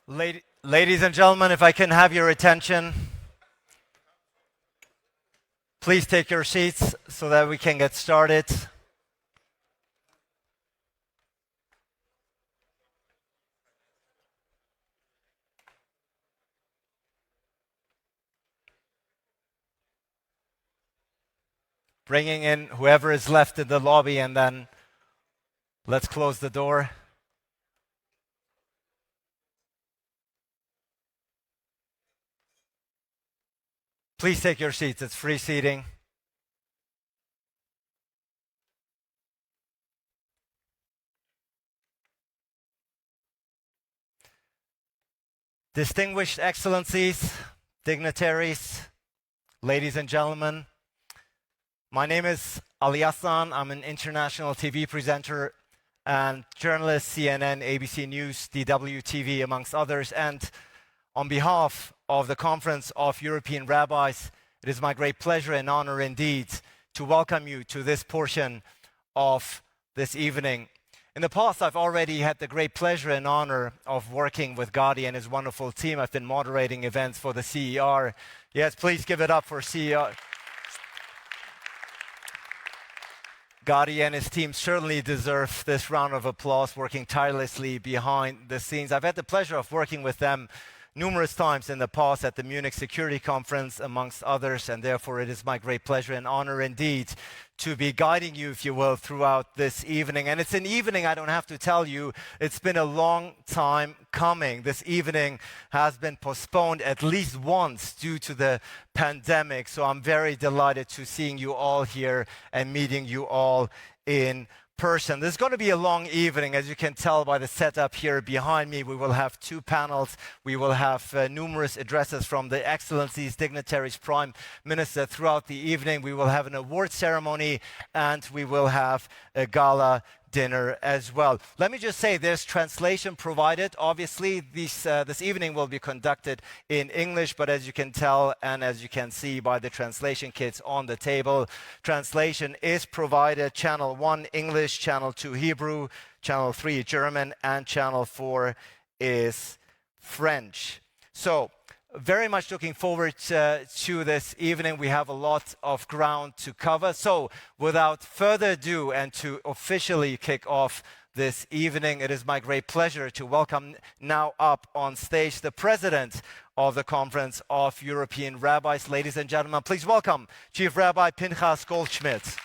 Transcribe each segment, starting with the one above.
Ladies and gentlemen, if I can have your attention, please take your seats so that we can get started. Bringing in whoever is left in the lobby, and then let's close the door. Please take your seats. It's free seating. Distinguished Excellencies, dignitaries, ladies and gentlemen, my name is Ali Aslan. I'm an international TV presenter and journalist, CNN, ABC News, DW TV, amongst others. And on behalf of the Conference of European Rabbis, it is my great pleasure and honor indeed to welcome you to this portion of this evening. In the past, I've already had the great pleasure and honor of working with Gadi and his wonderful team. I've been moderating events for the CER. Yes, please give it up for CER. Gadi and his team certainly deserve this round of applause, working tirelessly behind the scenes. I've had the pleasure of working with them numerous times in the past at the Munich Security Conference, amongst others, and therefore it is my great pleasure and honor indeed to be guiding you, if you will, throughout this evening. And it's an evening, I don't have to tell you, it's been a long time coming. This evening has been postponed at least once due to the pandemic, so I'm very delighted to seeing you all here and meeting you all in person. This is going to be a long evening, as you can tell by the setup here behind me. We will have two panels. We will have numerous addresses from the excellencies, dignitaries, prime minister throughout the evening. We will have an award ceremony, and we will have a gala dinner as well. Let me just say there's translation provided. Obviously, this evening will be conducted in English, but as you can tell and as you can see by the translation kits on the table, translation is provided. Channel 1 English, Channel 2 Hebrew, Channel 3 German, and Channel 4 is French. So, very much looking forward to this evening. We have a lot of ground to cover. So without further ado, and to officially kick off this evening, it is my great pleasure to welcome now up on stage the president of the Conference of European Rabbis. Ladies and gentlemen, please welcome Chief Rabbi Pinchas Goldschmidt.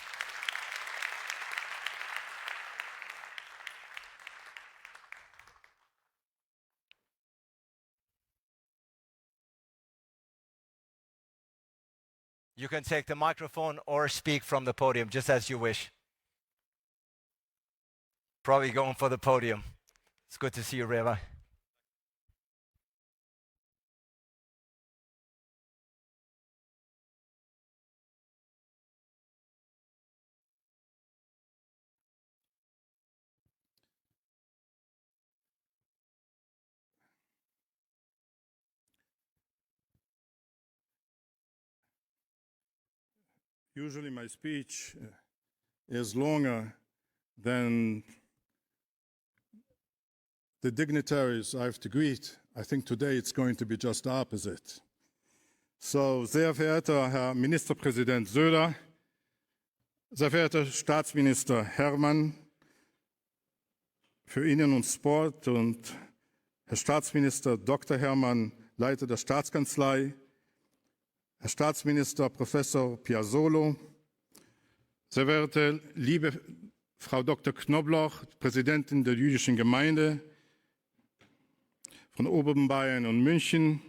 You can take the microphone or speak from the podium, just as you wish. Probably going for the podium. It's good to see you, Rabbi. Usually my speech is longer than the dignitaries I have to greet. I think today it's going to be just the opposite. So, sehr verehrter Herr Ministerpräsident Söder, sehr verehrter Staatsminister Hermann für Innen- und Sport und Herr Staatsminister Dr. Hermann, Leiter der Staatskanzlei, Herr Staatsminister Professor Piazzolo, sehr verehrte liebe Frau Dr. Knobloch, Präsidentin der jüdischen Gemeinde von Oberbayern und München,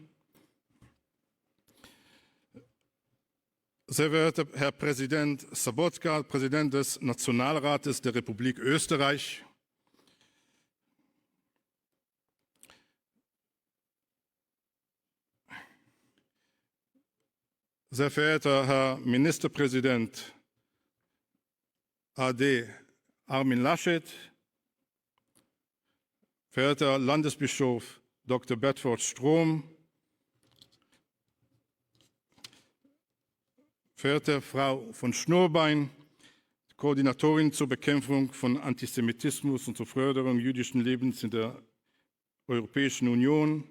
sehr verehrter Herr Präsident Sobotka, Präsident des Nationalrates der Republik Österreich, sehr verehrter Herr Ministerpräsident AD Armin Laschet, verehrter Landesbischof Dr. Bedford Strom, verehrte Frau von Schnurbein, Koordinatorin zur Bekämpfung von Antisemitismus und zur Förderung jüdischen Lebens in der Europäischen Union,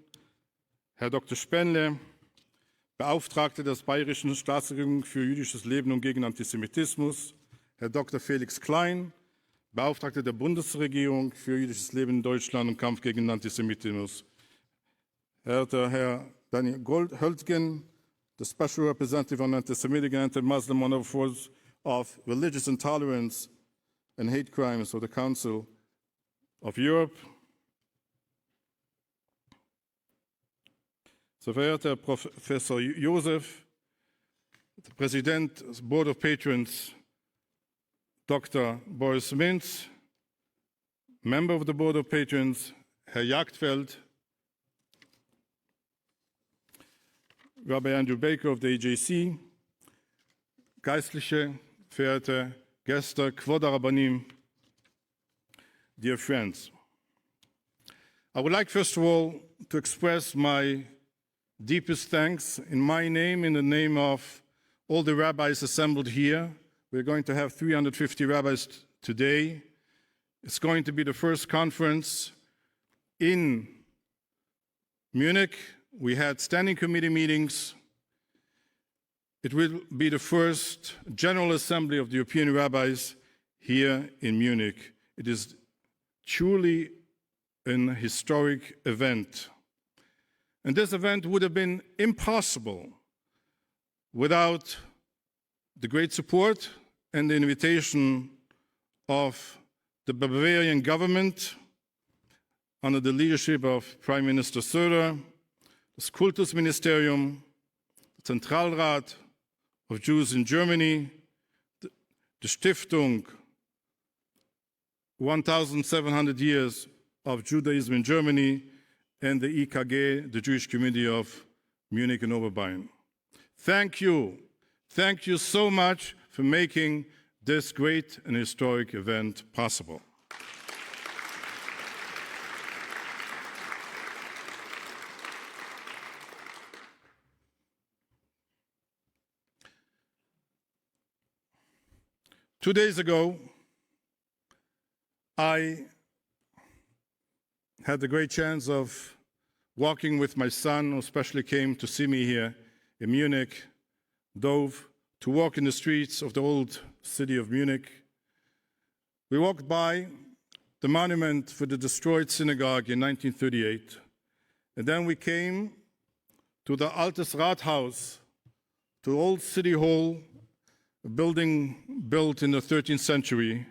Herr Dr. Spenle, Beauftragter des Bayerischen Staatsregierung für jüdisches Leben und gegen Antisemitismus, Herr Dr. Felix Klein, Beauftragter der Bundesregierung für jüdisches Leben in Deutschland und Kampf gegen Antisemitismus, Herr Daniel Höltgen, the Special Representative on Anti-Semitic and Anti-Muslim on the Force of Religious Intolerance and Hate Crimes of the Council of Europe. Sehr verehrter Herr Professor Josef, der Präsident des Board of Patrons, Dr. Boris Mintz, Member of the Board of Patrons, Herr Jagdfeld, Rabbi Andrew Baker of the AJC, Geistliche, verehrte Gäste, Kvod Rabbanim, dear friends. I would like first of all to express my deepest thanks in my name, in the name of all the rabbis assembled here. We're going to have 350 rabbis today. It's going to be the first conference in Munich. We had standing committee meetings. It will be the first General Assembly of the European rabbis here in Munich. It is truly an historic event. And this event would have been impossible without the great support and the invitation of the Bavarian government under the leadership of Prime Minister Söder, das Kultusministerium, der Zentralrat of Jews in Germany, the Stiftung 1,700 Years of Judaism in Germany, and the EKG, the Jewish Community of Munich and Oberbayern. Thank you. Thank you so much for making this great and historic event possible. Two days ago, I had the great chance of walking with my son, who especially came to see me here in Munich, Dove, to walk in the streets of the old city of Munich. We walked by the monument for the destroyed synagogue in 1938, and then we came to the Altes Rathaus, to Old City Hall, a building built in the 13th century,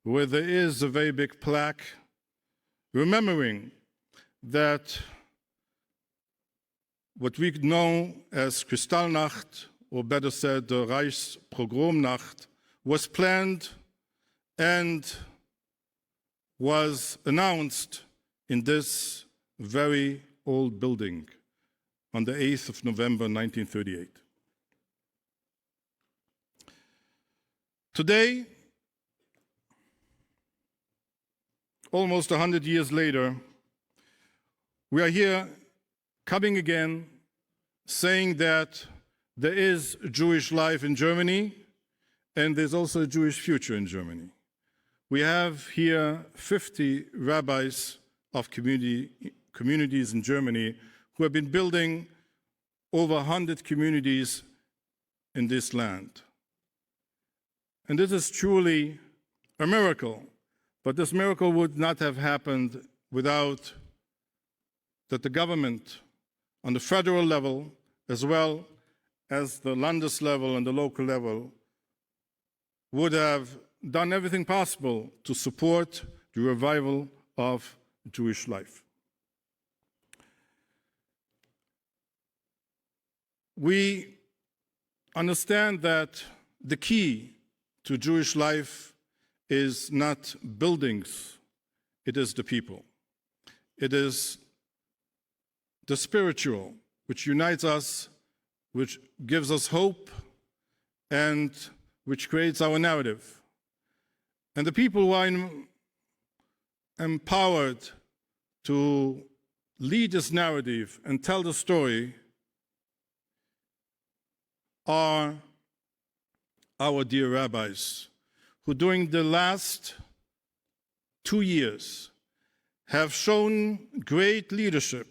where there is a very big plaque remembering that what we know as Kristallnacht, or better said, the Reichspogromnacht, was planned and was announced in this very old building on the 8th of November 1938. Today, almost 100 years later, we are here coming again, saying that there is Jewish life in Germany, and there's also a Jewish future in Germany. We have here 50 rabbis of communities in Germany who have been building over 100 communities in this land. And this is truly a miracle, but this miracle would not have happened without that the government on the federal level, as well as the Landes level and the local level, would have done everything possible to support the revival of Jewish life. We understand that the key to Jewish life is not buildings, it is the people. It is the spiritual, which unites us, which gives us hope, and which creates our narrative. And the people who are empowered to lead this narrative and tell the story are our dear rabbis, who during the last 2 years have shown great leadership,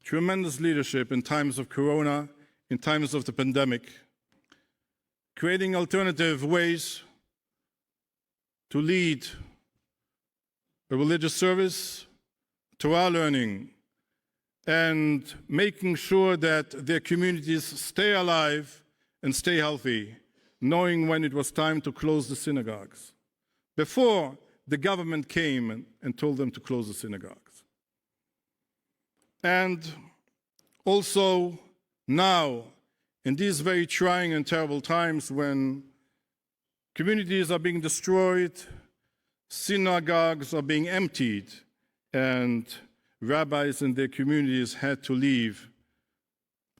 tremendous leadership in times of Corona, in times of the pandemic, creating alternative ways to lead a religious service, Torah learning, and making sure that their communities stay alive and stay healthy, knowing when it was time to close the synagogues, before the government came and told them to close the synagogues. And also now, in these very trying and terrible times when communities are being destroyed, synagogues are being emptied, and rabbis in their communities had to leave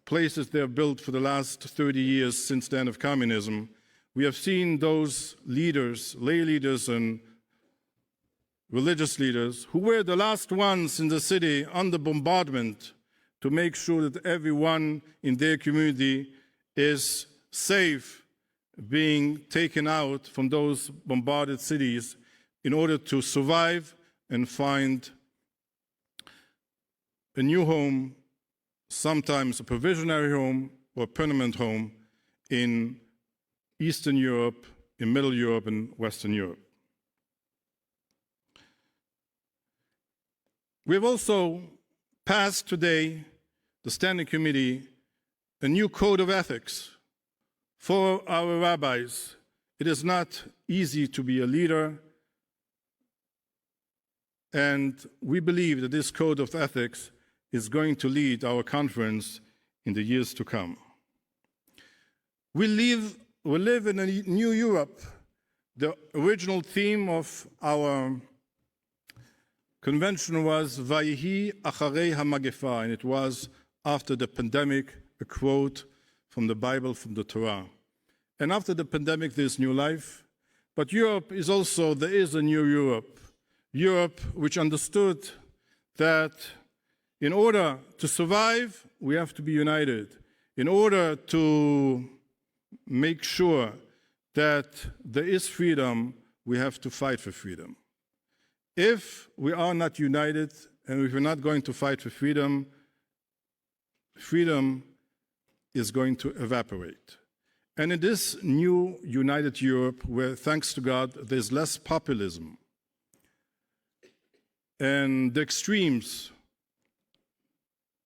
places they have built for the last 30 years since the end of communism, we have seen those leaders, lay leaders and religious leaders, who were the last ones in the city under bombardment to make sure that everyone in their community is safe being taken out from those bombarded cities in order to survive and find a new home, sometimes a provisionary home or a permanent home in Eastern Europe, in Middle Europe, and Western Europe. We have also passed today, the Standing Committee, a new code of ethics for our rabbis. It is not easy to be a leader, and we believe that this code of ethics is going to lead our conference in the years to come. We live in a new Europe. The original theme of our convention was Vayihi acharei hamagefa, and it was after the pandemic, a quote from the Bible, from the Torah. And after the pandemic, there's new life. But Europe is also, there is a new Europe. Europe which understood that in order to survive, we have to be united. In order to make sure that there is freedom, we have to fight for freedom. If we are not united and if we're not going to fight for freedom, freedom is going to evaporate. And in this new united Europe, where, thanks to God, there's less populism and the extremes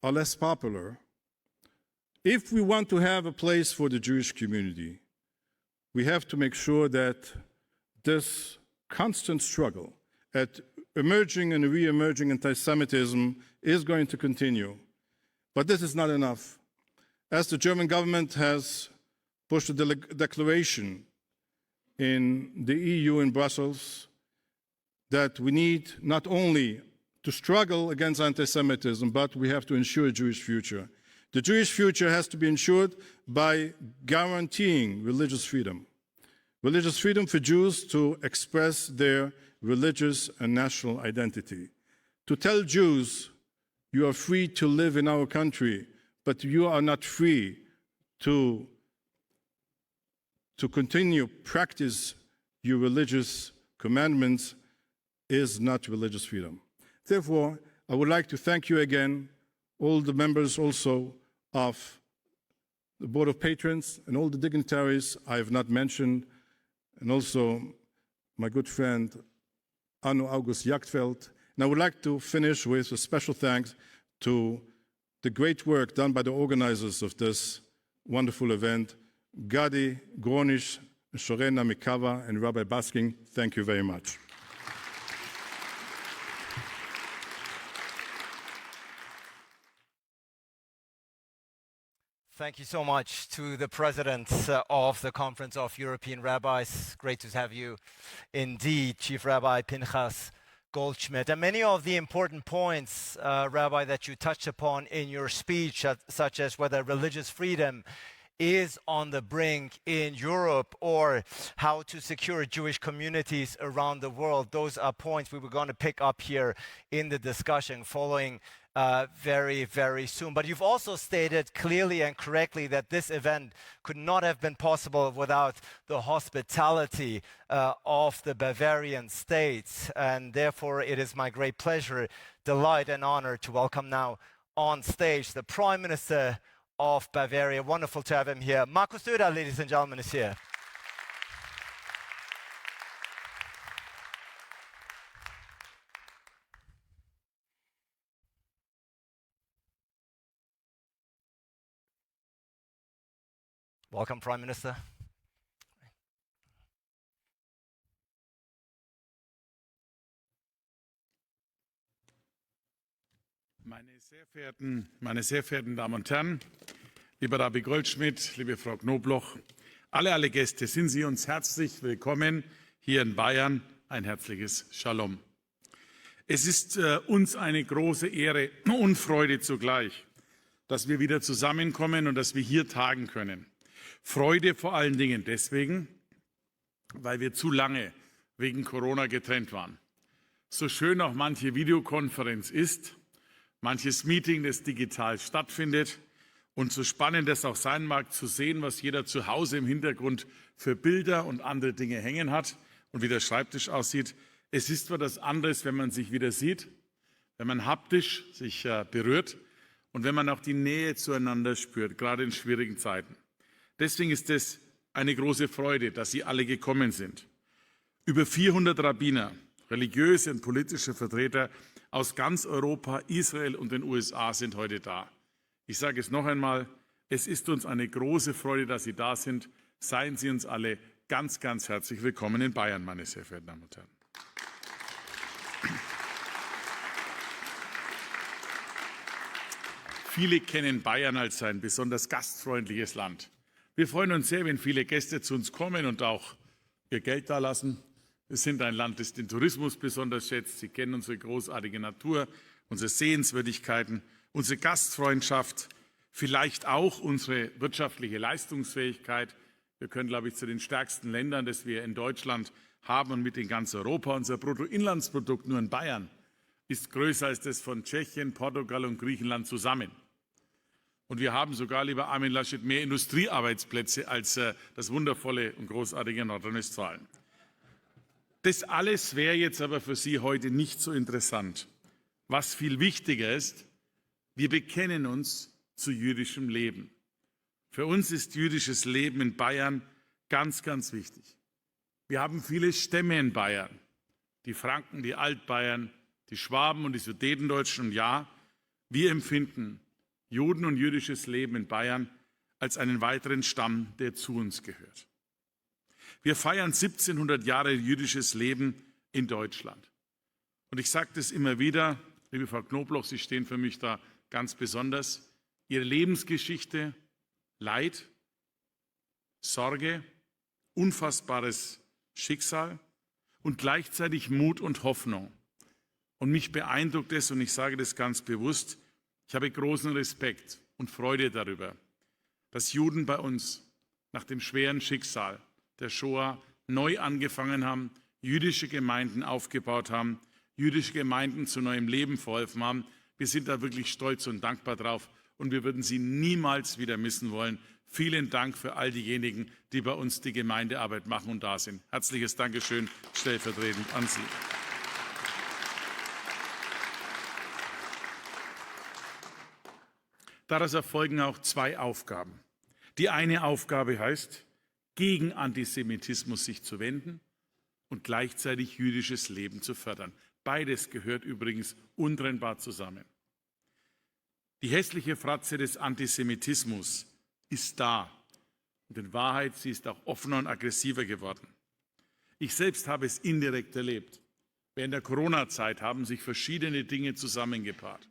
are less popular, if we want to have a place for the Jewish community, we have to make sure that this constant struggle at emerging and re-emerging anti-Semitism is going to continue. But this is not enough. As the German government has pushed a declaration in the EU in Brussels that we need not only to struggle against anti-Semitism, but we have to ensure a Jewish future. The Jewish future has to be ensured by guaranteeing religious freedom. Religious freedom for Jews to express their religious and national identity. To tell Jews, you are free to live in our country, but you are not free to continue practice your religious commandments is not religious freedom. Therefore, I would like to thank you again, all the members also of the Board of Patrons and all the dignitaries I have not mentioned, and also my good friend Arno August Jagdfeld. And I would like to finish with a special thanks to the great work done by the organizers of this wonderful event, Gadi Gronish, Shorena Mikava, and Rabbi Basking. Thank you very much. Thank you so much to the president of the Conference of European Rabbis. Great to have you indeed, Chief Rabbi Pinchas Goldschmidt. And many of the important points, Rabbi, that you touched upon in your speech, such as whether religious freedom is on the brink in Europe or how to secure Jewish communities around the world. Those are points we were going to pick up here in the discussion following very, very soon. But you've also stated clearly and correctly that this event could not have been possible without the hospitality of the Bavarian states. And therefore, it is my great pleasure, delight, and honor to welcome now on stage the Prime Minister of Bavaria. Wonderful to have him here. Markus Söder, ladies and gentlemen, is here. Welcome, Prime Minister. Meine sehr verehrten Damen und Herren, lieber Rabbi Goldschmidt, liebe Frau Knobloch, alle Gäste, sind Sie uns herzlich willkommen hier in Bayern. Ein herzliches Shalom. Es ist uns eine große Ehre und Freude zugleich, dass wir wieder zusammenkommen und dass wir hier tagen können. Freude vor allen Dingen deswegen, weil wir zu lange wegen Corona getrennt waren. So schön auch manche Videokonferenz ist, manches Meeting, das digital stattfindet und so spannend es auch sein mag, zu sehen, was jeder zu Hause im Hintergrund für Bilder und andere Dinge hängen hat und wie der Schreibtisch aussieht. Es ist etwas anderes, wenn man sich wieder sieht, wenn man haptisch sich berührt und wenn man auch die Nähe zueinander spürt, gerade in schwierigen Zeiten. Deswegen ist es eine große Freude, dass Sie alle gekommen sind. Über 400 Rabbiner, religiöse und politische Vertreter aus ganz Europa, Israel und den USA sind heute da. Ich sage es noch einmal, es ist uns eine große Freude, dass Sie da sind. Seien Sie uns alle ganz, ganz herzlich willkommen in Bayern, meine sehr verehrten Damen und Herren. Viele kennen Bayern als ein besonders gastfreundliches Land. Wir freuen uns sehr, wenn viele Gäste zu uns kommen und auch ihr Geld dalassen. Wir sind ein Land, das den Tourismus besonders schätzt. Sie kennen unsere großartige Natur, unsere Sehenswürdigkeiten, unsere Gastfreundschaft, vielleicht auch unsere wirtschaftliche Leistungsfähigkeit. Wir können, glaube ich, zu den stärksten Ländern, das wir in Deutschland haben und mit in ganz Europa. Unser Bruttoinlandsprodukt nur in Bayern ist größer als das von Tschechien, Portugal und Griechenland zusammen. Und wir haben sogar, lieber Armin Laschet, mehr Industriearbeitsplätze als das wundervolle und großartige Nordrhein-Westfalen. Das alles wäre jetzt aber für Sie heute nicht so interessant. Was viel wichtiger ist, wir bekennen uns zu jüdischem Leben. Für uns ist jüdisches Leben in Bayern ganz, ganz wichtig. Wir haben viele Stämme in Bayern, die Franken, die Altbayern, die Schwaben und die Sudetendeutschen. Und ja, wir empfinden Juden und jüdisches Leben in Bayern als einen weiteren Stamm, der zu uns gehört. Wir feiern 1700 Jahre jüdisches Leben in Deutschland. Und ich sage das immer wieder, liebe Frau Knobloch, Sie stehen für mich da ganz besonders. Ihre Lebensgeschichte, Leid, Sorge, unfassbares Schicksal und gleichzeitig Mut und Hoffnung. Und mich beeindruckt es, und ich sage das ganz bewusst, ich habe großen Respekt und Freude darüber, dass Juden bei uns nach dem schweren Schicksal der Shoah neu angefangen haben, jüdische Gemeinden aufgebaut haben, jüdische Gemeinden zu neuem Leben verholfen haben. Wir sind da wirklich stolz und dankbar drauf und wir würden Sie niemals wieder missen wollen. Vielen Dank für all diejenigen, die bei uns die Gemeindearbeit machen und da sind. Herzliches Dankeschön stellvertretend an Sie. Daraus erfolgen auch zwei Aufgaben. Die eine Aufgabe heißt, gegen Antisemitismus sich zu wenden und gleichzeitig jüdisches Leben zu fördern. Beides gehört übrigens untrennbar zusammen. Die hässliche Fratze des Antisemitismus ist da. Und in Wahrheit, sie ist auch offener und aggressiver geworden. Ich selbst habe es indirekt erlebt. Während der Corona-Zeit haben sich verschiedene Dinge zusammengepaart.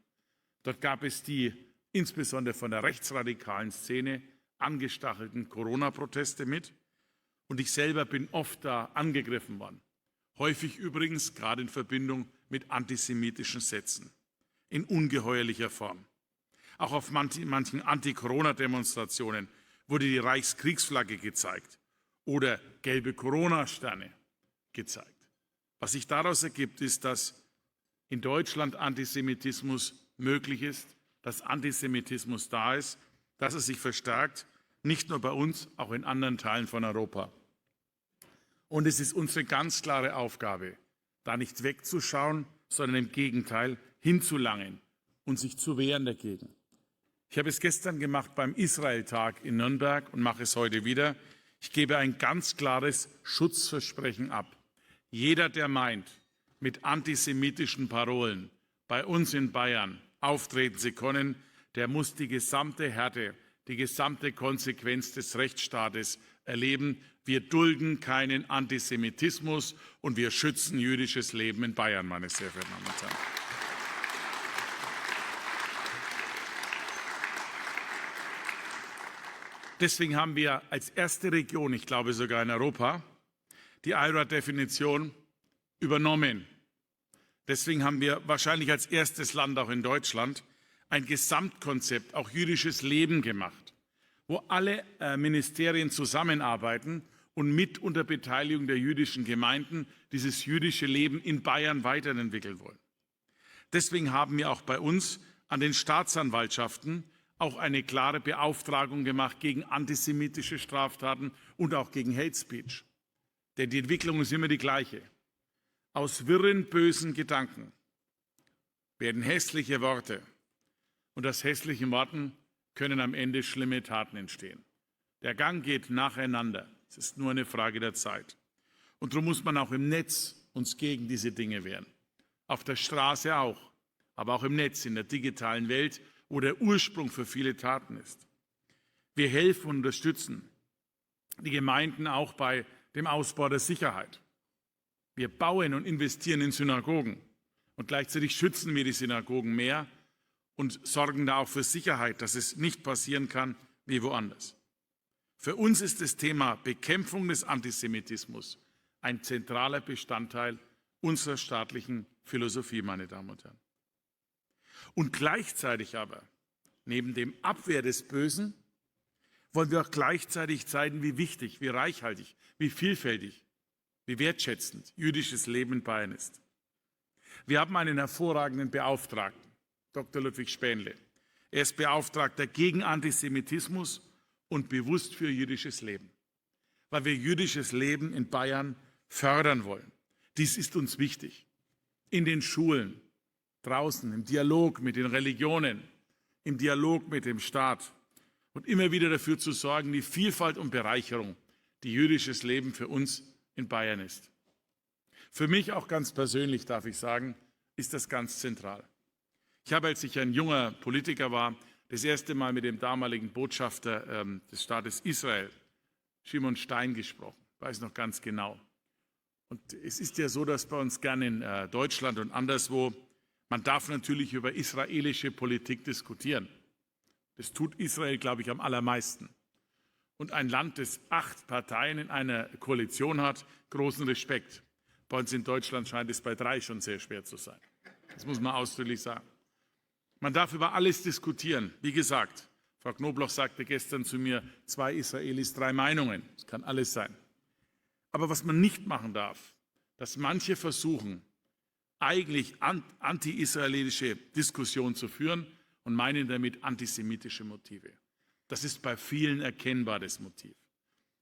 Dort gab es die insbesondere von der rechtsradikalen Szene angestachelten Corona-Proteste mit. Und ich selber bin oft da angegriffen worden. Häufig übrigens gerade in Verbindung mit antisemitischen Sätzen. In ungeheuerlicher Form. Auch auf manchen Anti-Corona-Demonstrationen wurde die Reichskriegsflagge gezeigt oder gelbe Corona-Sterne gezeigt. Was sich daraus ergibt, ist, dass in Deutschland Antisemitismus möglich ist, dass Antisemitismus da ist, dass es sich verstärkt, nicht nur bei uns, auch in anderen Teilen von Europa. Und es ist unsere ganz klare Aufgabe, da nicht wegzuschauen, sondern im Gegenteil hinzulangen und sich zu wehren dagegen. Ich habe es gestern gemacht beim Israel-Tag in Nürnberg und mache es heute wieder. Ich gebe ein ganz klares Schutzversprechen ab. Jeder, der meint, mit antisemitischen Parolen bei uns in Bayern auftreten zu können, der muss die gesamte Härte, die gesamte Konsequenz des Rechtsstaates erleben. Wir dulden keinen Antisemitismus und wir schützen jüdisches Leben in Bayern, meine sehr verehrten Damen und Herren. Deswegen haben wir als erste Region, ich glaube sogar in Europa, die IHRA-Definition übernommen. Deswegen haben wir wahrscheinlich als erstes Land auch in Deutschland ein Gesamtkonzept, auch jüdisches Leben gemacht, wo alle Ministerien zusammenarbeiten und mit unter Beteiligung der jüdischen Gemeinden dieses jüdische Leben in Bayern weiterentwickeln wollen. Deswegen haben wir auch bei uns an den Staatsanwaltschaften auch eine klare Beauftragung gemacht gegen antisemitische Straftaten und auch gegen Hate Speech. Denn die Entwicklung ist immer die gleiche. Aus wirren, bösen Gedanken werden hässliche Worte. Und aus hässlichen Worten können am Ende schlimme Taten entstehen. Der Gang geht nacheinander. Es ist nur eine Frage der Zeit. Und darum muss man auch im Netz uns gegen diese Dinge wehren. Auf der Straße auch, aber auch im Netz, in der digitalen Welt, wo der Ursprung für viele Taten ist. Wir helfen und unterstützen die Gemeinden auch bei dem Ausbau der Sicherheit. Wir bauen und investieren in Synagogen und gleichzeitig schützen wir die Synagogen mehr und sorgen da auch für Sicherheit, dass es nicht passieren kann wie woanders. Für uns ist das Thema Bekämpfung des Antisemitismus ein zentraler Bestandteil unserer staatlichen Philosophie, meine Damen und Herren. Und gleichzeitig aber, neben dem Abwehr des Bösen, wollen wir auch gleichzeitig zeigen, wie wichtig, wie reichhaltig, wie vielfältig, wie wertschätzend jüdisches Leben in Bayern ist. Wir haben einen hervorragenden Beauftragten, Dr. Ludwig Spähnle. Er ist Beauftragter gegen Antisemitismus und bewusst für jüdisches Leben, weil wir jüdisches Leben in Bayern fördern wollen. Dies ist uns wichtig. In den Schulen, draußen, im Dialog mit den Religionen, im Dialog mit dem Staat und immer wieder dafür zu sorgen, die Vielfalt und Bereicherung, die jüdisches Leben für uns in Bayern ist. Für mich auch ganz persönlich, darf ich sagen, ist das ganz zentral. Ich habe, als ich ein junger Politiker war, das erste Mal mit dem damaligen Botschafter des Staates Israel, Shimon Stein, gesprochen. Ich weiß noch ganz genau. Und es ist ja so, dass bei uns gerne in Deutschland und anderswo, man darf natürlich über israelische Politik diskutieren. Das tut Israel, glaube ich, am allermeisten. Und ein Land, das 8 Parteien in einer Koalition hat, großen Respekt. Bei uns in Deutschland scheint es bei 3 schon sehr schwer zu sein. Das muss man ausdrücklich sagen. Man darf über alles diskutieren. Wie gesagt, Frau Knobloch sagte gestern zu mir, 2 Israelis, 3 Meinungen. Das kann alles sein. Aber was man nicht machen darf, dass manche versuchen, eigentlich anti-israelische Diskussion zu führen und meinen damit antisemitische Motive. Das ist bei vielen erkennbar, das Motiv.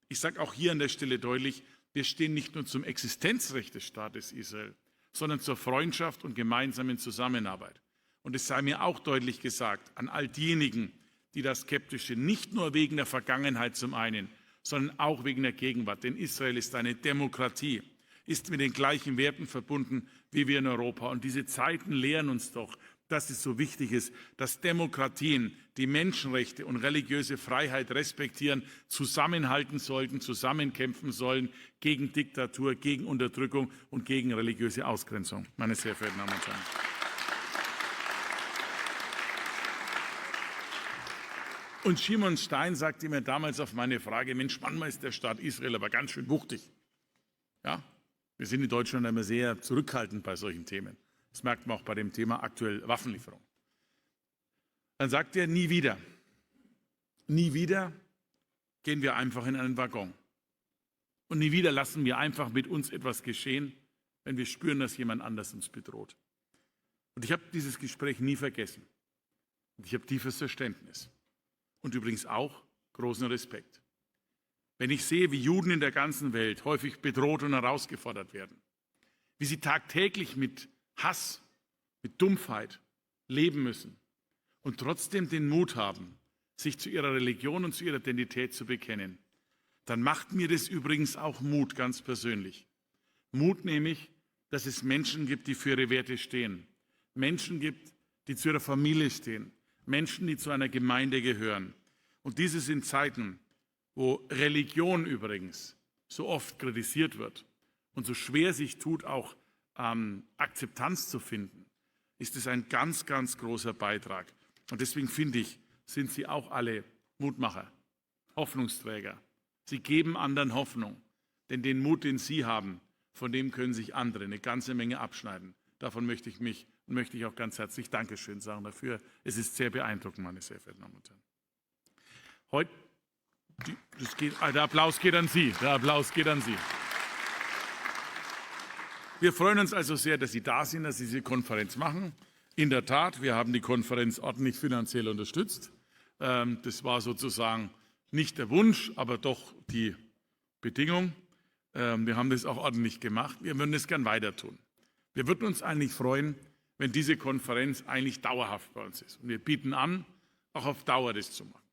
Ich sage auch hier an der Stelle deutlich, wir stehen nicht nur zum Existenzrecht des Staates Israel, sondern zur Freundschaft und gemeinsamen Zusammenarbeit. Und es sei mir auch deutlich gesagt, an all diejenigen, die das Skeptische nicht nur wegen der Vergangenheit zum einen, sondern auch wegen der Gegenwart. Denn Israel ist eine Demokratie, ist mit den gleichen Werten verbunden wie wir in Europa. Und diese Zeiten lehren uns doch, dass es so wichtig ist, dass Demokratien, die Menschenrechte und religiöse Freiheit respektieren, zusammenhalten sollten, zusammenkämpfen sollen gegen Diktatur, gegen Unterdrückung und gegen religiöse Ausgrenzung. Meine sehr verehrten Damen und Herren. Und Shimon Stein sagte mir damals auf meine Frage, Mensch, manchmal ist der Staat Israel aber ganz schön wuchtig. Ja, wir sind in Deutschland immer sehr zurückhaltend bei solchen Themen. Das merkt man auch bei dem Thema aktuell Waffenlieferung. Dann sagt er, nie wieder gehen wir einfach in einen Waggon. Und nie wieder lassen wir einfach mit uns etwas geschehen, wenn wir spüren, dass jemand anders uns bedroht. Und ich habe dieses Gespräch nie vergessen. Und ich habe tiefes Verständnis. Und übrigens auch großen Respekt. Wenn ich sehe, wie Juden in der ganzen Welt häufig bedroht und herausgefordert werden, wie sie tagtäglich mit Hass, mit Dumpfheit leben müssen und trotzdem den Mut haben, sich zu ihrer Religion und zu ihrer Identität zu bekennen, dann macht mir das übrigens auch Mut, ganz persönlich. Mut nämlich, dass es Menschen gibt, die für ihre Werte stehen. Menschen gibt, die zu ihrer Familie stehen. Menschen, die zu einer Gemeinde gehören. Und diese sind Zeiten, wo Religion übrigens so oft kritisiert wird und so schwer sich tut, auch Akzeptanz zu finden, ist es ein ganz, ganz großer Beitrag. Und deswegen finde ich, sind Sie auch alle Mutmacher, Hoffnungsträger. Sie geben anderen Hoffnung, denn den Mut, den Sie haben, von dem können sich andere eine ganze Menge abschneiden. Davon möchte ich auch ganz herzlich Dankeschön sagen dafür. Es ist sehr beeindruckend, meine sehr verehrten Damen und Herren. Heute, der Applaus geht an Sie. Der Applaus geht an Sie. Wir freuen uns also sehr, dass Sie da sind, dass Sie diese Konferenz machen. In der Tat, wir haben die Konferenz ordentlich finanziell unterstützt. Das war sozusagen nicht der Wunsch, aber doch die Bedingung. Wir haben das auch ordentlich gemacht. Wir würden es gern weiter tun. Wir würden uns eigentlich freuen, wenn diese Konferenz eigentlich dauerhaft bei uns ist. Und wir bieten an, auch auf Dauer das zu machen.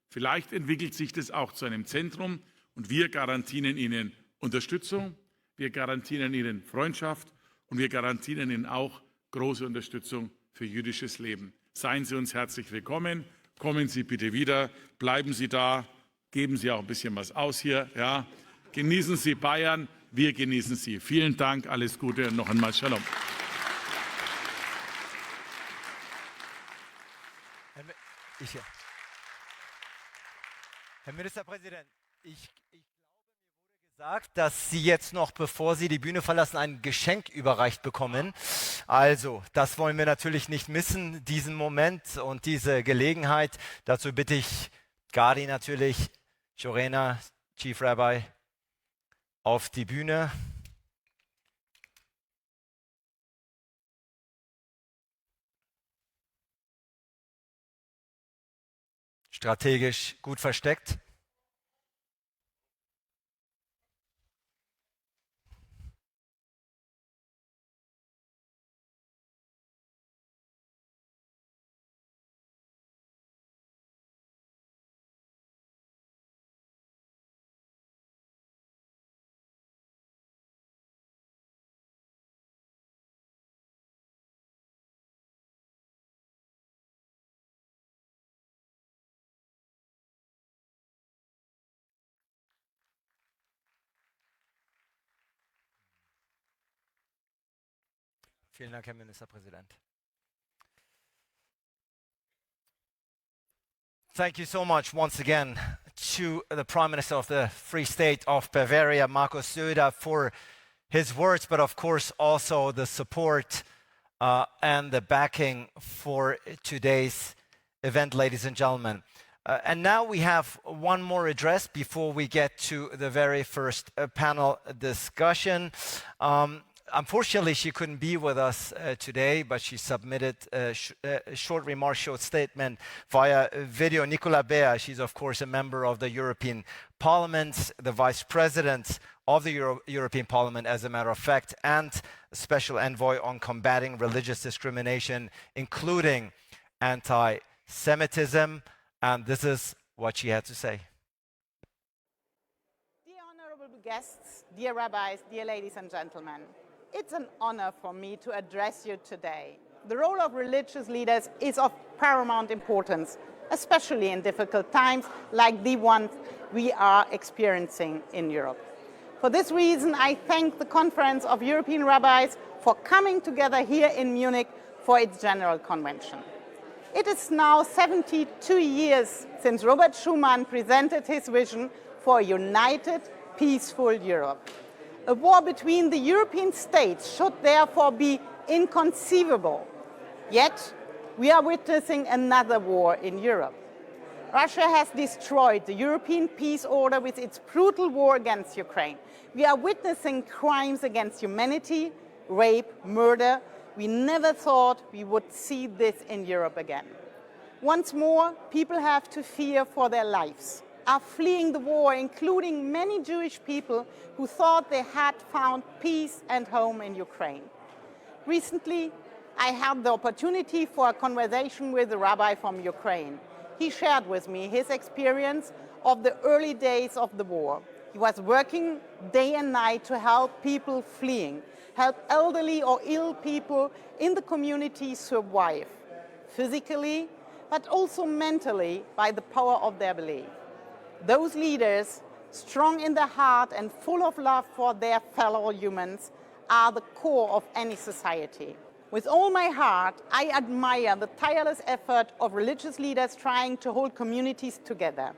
Vielleicht entwickelt sich das auch zu einem Zentrum und wir garantieren Ihnen Unterstützung, wir garantieren Ihnen Freundschaft und wir garantieren Ihnen auch große Unterstützung für jüdisches Leben. Seien Sie uns herzlich willkommen, kommen Sie bitte wieder, bleiben Sie da, geben Sie auch ein bisschen was aus hier. Ja. Genießen Sie Bayern, wir genießen Sie. Vielen Dank, alles Gute und noch einmal Shalom. Herr Ministerpräsident, ich glaube, mir wurde gesagt, dass Sie jetzt noch, bevor Sie die Bühne verlassen, ein Geschenk überreicht bekommen. Also, das wollen wir natürlich nicht missen, diesen Moment und diese Gelegenheit. Dazu bitte ich Gadi natürlich, Jorena, Chief Rabbi, auf die Bühne. Strategisch gut versteckt. Vielen Dank, Herr Ministerpräsident. Thank you so much once again to the Prime Minister of the Free State of Bavaria, Markus Söder, for his words, but of course also the support and the backing for today's event, ladies and gentlemen. And now we have one more address before we get to the very first panel discussion. Unfortunately, she couldn't be with us today, but she submitted a short remark, short statement via video. Nicola, she's of course a member of the European Parliament, the Vice President of the European Parliament, as a matter of fact, and Special Envoy on combating religious discrimination, including anti-Semitism. And this is what she had to say. Dear honorable guests, dear rabbis, dear ladies and gentlemen, it's an honor for me to address you today. The role of religious leaders is of paramount importance, especially in difficult times like the ones we are experiencing in Europe. For this reason, I thank the Conference of European Rabbis for coming together here in Munich for its General Convention. It is now 72 years since Robert Schuman presented his vision for a united, peaceful Europe. A war between the European states should therefore be inconceivable. Yet, we are witnessing another war in Europe. Russia has destroyed the European peace order with its brutal war against Ukraine. We are witnessing crimes against humanity, rape, murder, We never thought we would see this in Europe again. Once more, people have to fear for their lives, are fleeing the war, including many Jewish people who thought they had found peace and home in Ukraine. Recently, I had the opportunity for a conversation with a rabbi from Ukraine. He shared with me his experience of the early days of the war. He was working day and night to help people fleeing, help elderly or ill people in the community survive, physically, but also mentally by the power of their belief. Those leaders, strong in their heart and full of love for their fellow humans, are the core of any society. With all my heart, I admire the tireless effort of religious leaders trying to hold communities together.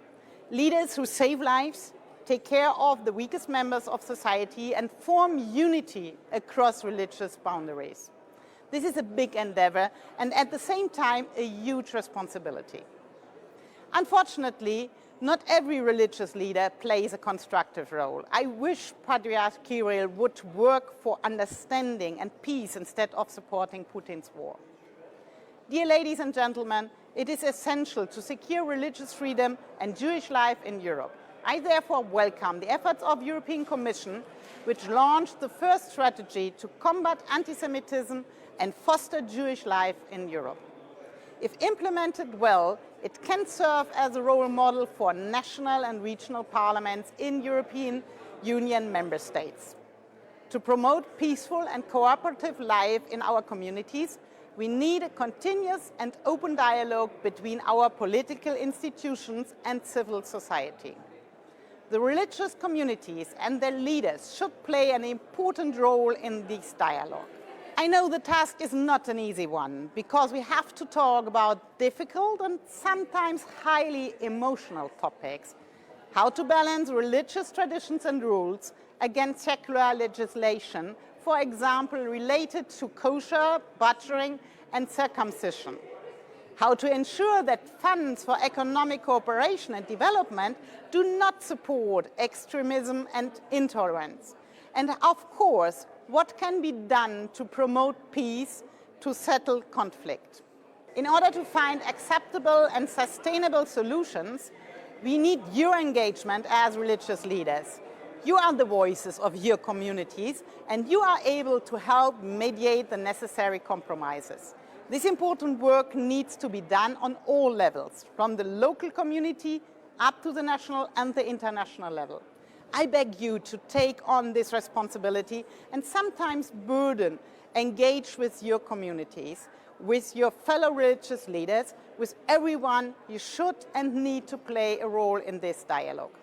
Leaders who save lives, take care of the weakest members of society, and form unity across religious boundaries. This is a big endeavor and at the same time a huge responsibility. Unfortunately, not every religious leader plays a constructive role. I wish Patriarch Kirill would work for understanding and peace instead of supporting Putin's war. Dear ladies and gentlemen, it is essential to secure religious freedom and Jewish life in Europe. I therefore welcome the efforts of the European Commission, which launched the first strategy to combat antisemitism and foster Jewish life in Europe. If implemented well, it can serve as a role model for national and regional parliaments in European Union member states. To promote peaceful and cooperative life in our communities, we need a continuous and open dialogue between our political institutions and civil society. The religious communities and their leaders should play an important role in this dialogue. I know the task is not an easy one, because we have to talk about difficult and sometimes highly emotional topics. How to balance religious traditions and rules against secular legislation, for example, related to kosher, butchering, and circumcision. How to ensure that funds for economic cooperation and development do not support extremism and intolerance. And of course, what can be done to promote peace, to settle conflict. In order to find acceptable and sustainable solutions, we need your engagement as religious leaders. You are the voices of your communities, and you are able to help mediate the necessary compromises. This important work needs to be done on all levels, from the local community up to the national and the international level. I beg you to take on this responsibility and sometimes burden, engage with your communities, with your fellow religious leaders, with everyone you should and need to play a role in this dialogue.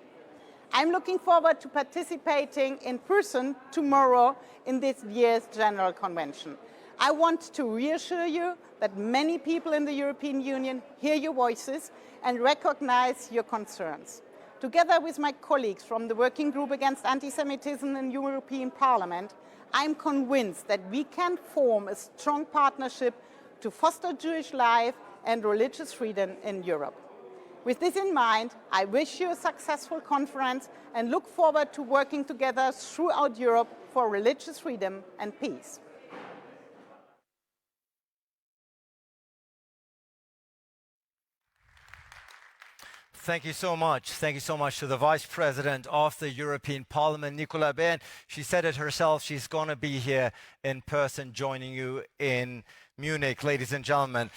I'm looking forward to participating in person tomorrow in this year's General Convention. I want to reassure you that many people in the European Union hear your voices and recognize your concerns. Together with my colleagues from the Working Group Against Antisemitism in the European Parliament, I'm convinced that we can form a strong partnership to foster Jewish life and religious freedom in Europe. With this in mind, I wish you a successful conference and look forward to working together throughout Europe for religious freedom and peace. Thank you so much. Thank you so much to the Vice President of the European Parliament, Nicola. She said it herself, she's going to be here in person joining you in Munich, ladies and gentlemen.